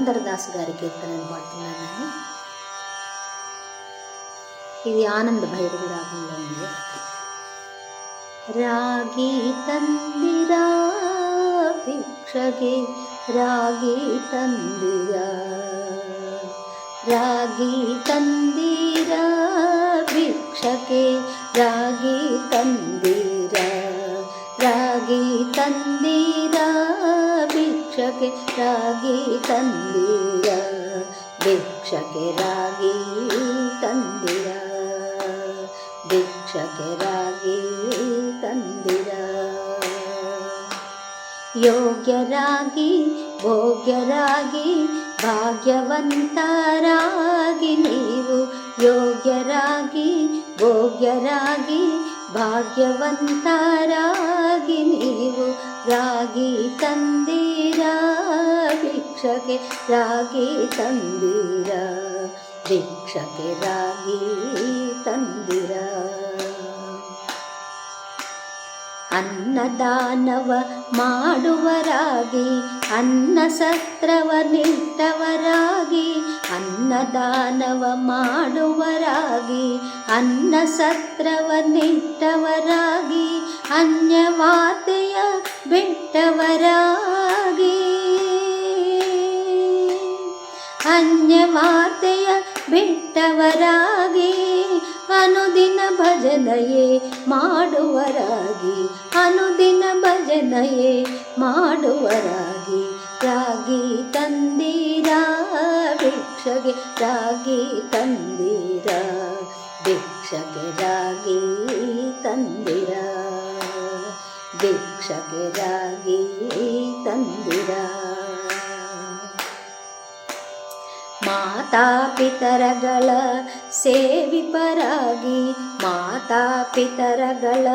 పురంధరదాసు గారి కీర్తనను పాడుతున్నానండి. ఇది ఆనంద భైరవి రాగంలో ఉంది. ರಾಗಿ ತಂದಿರ ಭಿಕ್ಷಗೆ ರಾಗಿ ತಂದಿರ, ರಾಗಿ ತಂದಿರ ಭಿಕ್ಷಕ್ಕೆ ರಾಗಿ ತಂದಿರ, ರಾಗಿ ತಂದಿರ ಭಿಕ್ಷಕ್ಕೆ ರಾಗಿ ತಂದಿರ, ಭಿಕ್ಷಕ್ಕೆ ರಾಗಿ ತಂದಿರ, ಭಿಕ್ಷಕ್ಕೆ ರಾಗಿ ತಂದಿರ. ಯೋಗ್ಯರಾಗಿ ಭೋಗ್ಯರಾಗಿ ಭಾಗ್ಯವಂತರಾಗಿ ನೀವು, ಯೋಗ್ಯರಾಗಿ ಭೋಗ್ಯರಾಗಿ ಭಾಗ್ಯವಂತರಾಗಿ ನೀವು, ರಾಗಿ ತಂದಿರ ಭಿಕ್ಷಕ್ಕೆ ರಾಗಿ ತಂದಿರ, ಭಿಕ್ಷಕ್ಕೆ ರಾಗಿ ತಂದಿರ. ಅನ್ನದಾನವ ಮಾಡುವರಾಗಿ ಅನ್ನ ಸತ್ರವ ನಿಟ್ಟವರಾಗಿ, ಅನ್ನದಾನವ ಮಾಡುವರಾಗಿ ಅನ್ನ ಸತ್ರವ ನಿಟ್ಟವರಾಗಿ, ಅನ್ಯವಾತೆಯ ಬಿಟ್ಟವರಾಗಿ, ಅನ್ಯವಾತೆಯ ಬಿಟ್ಟವರಾಗಿ, ಅನುದಿನ ಭಜನೆಯೇ ಮಾಡುವರಾಗಿ, ಅನುದಿನ ಭಜನೆಯೇ ಮಾಡುವರಾಗಿ, ರಾಗಿ ತಂದಿರ ಭಿಕ್ಷಗೆ ರಾಗಿ ತಂದಿರ, ಭಿಕ್ಷಗೆ ರಾಗಿ ತಂದಿರ, ಭಿಕ್ಷಗೆ ರಾಗಿ ತಂದಿರ. ಮಾತಾಪಿತರಗಳ ಸೇವಿಪರಾಗಿ, ಮಾತಾಪಿತರಗಳ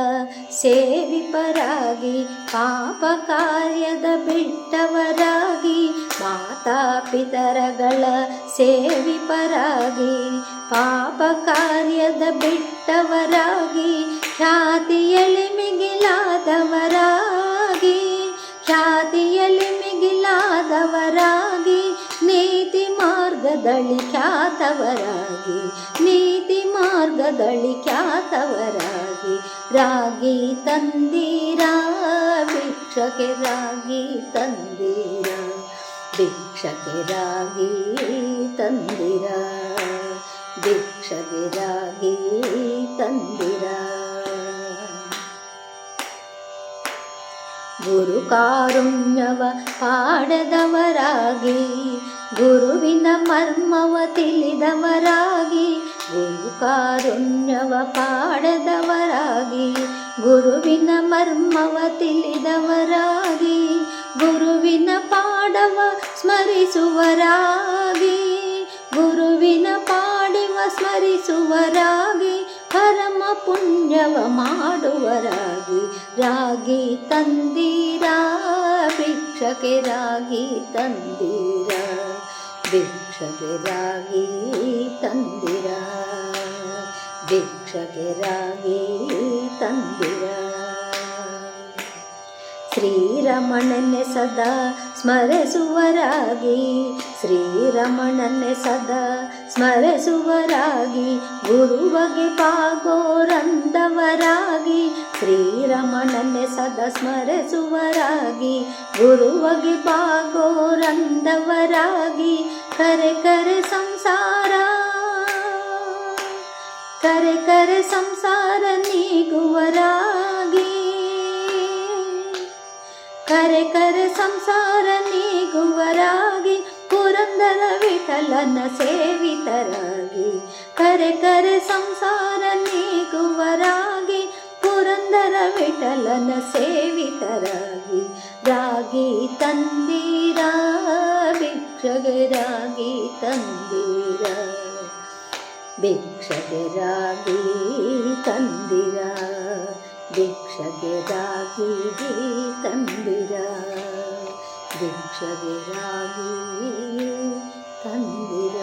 ಸೇವಿಪರಾಗಿ, ಪಾಪ ಕಾರ್ಯದ ಬಿಟ್ಟವರಾಗಿ, ಮಾತಾಪಿತರಗಳ ಸೇವಿಪರಾಗಿ, ಪಾಪ ಕಾರ್ಯದ ಬಿಟ್ಟವರಾಗಿ, ಖ್ಯಾತಿಯಲ್ಲಿ ಮಿಗಿಲಾದವರಾಗಿ, ಖ್ಯಾತಿಯಲ್ಲಿ ಮಿಗಿಲಾದವರಾಗಿ, ನೀತಿ ಮಾರ್ಗದಲ್ಲಿ ಖ್ಯಾತವರಾಗಿ, ನೀತಿ ಮಾರ್ಗದಲ್ಲಿ ಖ್ಯಾತವರಾಗಿ, ರಾಗಿ ತಂದಿರ ಭಿಕ್ಷಕ್ಕೆ ರಾಗಿ ತಂದಿರ, ಭಿಕ್ಷಕ್ಕೆ ರಾಗಿ ತಂದಿರ, ಭಿಕ್ಷಕ್ಕೆ ರಾಗಿ ತಂದಿರ. ಗುರು ಕಾರುಣ್ಯವ ಪಾಡದವರಾಗಿ, ಗುರುವಿನ ಮರ್ಮವ ತಿಳಿದವರಾಗಿ, ಗುರು ಕಾರುಣ್ಯವ ಪಾಡದವರಾಗಿ, ಗುರುವಿನ ಮರ್ಮವ ತಿಳಿದವರಾಗಿ, ಗುರುವಿನ ಪಾಡವ ಸ್ಮರಿಸುವರಾಗಿ, ಗುರುವಿನ ಪಾಡಿವ ಸ್ಮರಿಸುವರಾಗಿ, ಪರಮ ಪುಣ್ಯವ ಮಾಡುವರಾಗಿ, ರಾಗಿ ತಂದಿರ ಭಿಕ್ಷಕ್ಕೆ ರಾಗಿ ತಂದಿರ, ಭಿಕ್ಷಕ್ಕೆ ರಾಗಿ ತಂದಿರ, ಭಿಕ್ಷಕ್ಕೆ ರಾಗಿ ತಂದಿರ. ಶ್ರೀರಮಣನೆ ಸದಾ ಸ್ಮರಿಸುವರಾಗಿ, ಶ್ರೀರಮಣನೆ ಸದಾ ಸ್ಮರಿಸುವರಾಗಿ, ಗುರುವಗೆ ಪಾಗೋರಂದವರಾಗಿ, ಶ್ರೀರಮಣನೆ ಸದಾ ಸ್ಮರಿಸುವರಾಗಿ, ಗುರುವಗೆ ಪಾಗೋರಂದವರಾಗಿ, ಕರೆ ಕರೆ ಸಂಸಾರ, ಕರೆ ಕರೆ ಸಂಸಾರ ನೀಗುವರಾಗಿ, ಕರೆ ಕರೆ ಸಂಸಾರ ನೀಗುವರಾಗಿ, ಪುರಂದರ ವಿಠಲನ ಸೇವಿತರಾಗಿ, ಕರೆ ಕರೆ ಸಂಸಾರ ನೀಗುವರಾಗಿ, ಪುರಂದರ ವಿಠಲನ ಸೇವಿತರಾಗಿ, ರಾಗಿ ತಂದಿರ ಭಿಕ್ಷಗೆ ರಾಗಿ ತಂದಿರ, ಭಿಕ್ಷಗೆ ರಾಗಿ ತಂದಿರ, ಭಿಕ್ಷಗೆ ರಾಗಿ ತಂದಿರ, ಭಿಕ್ಷಗೆ ರಾಗಿ ತಂದಿರ.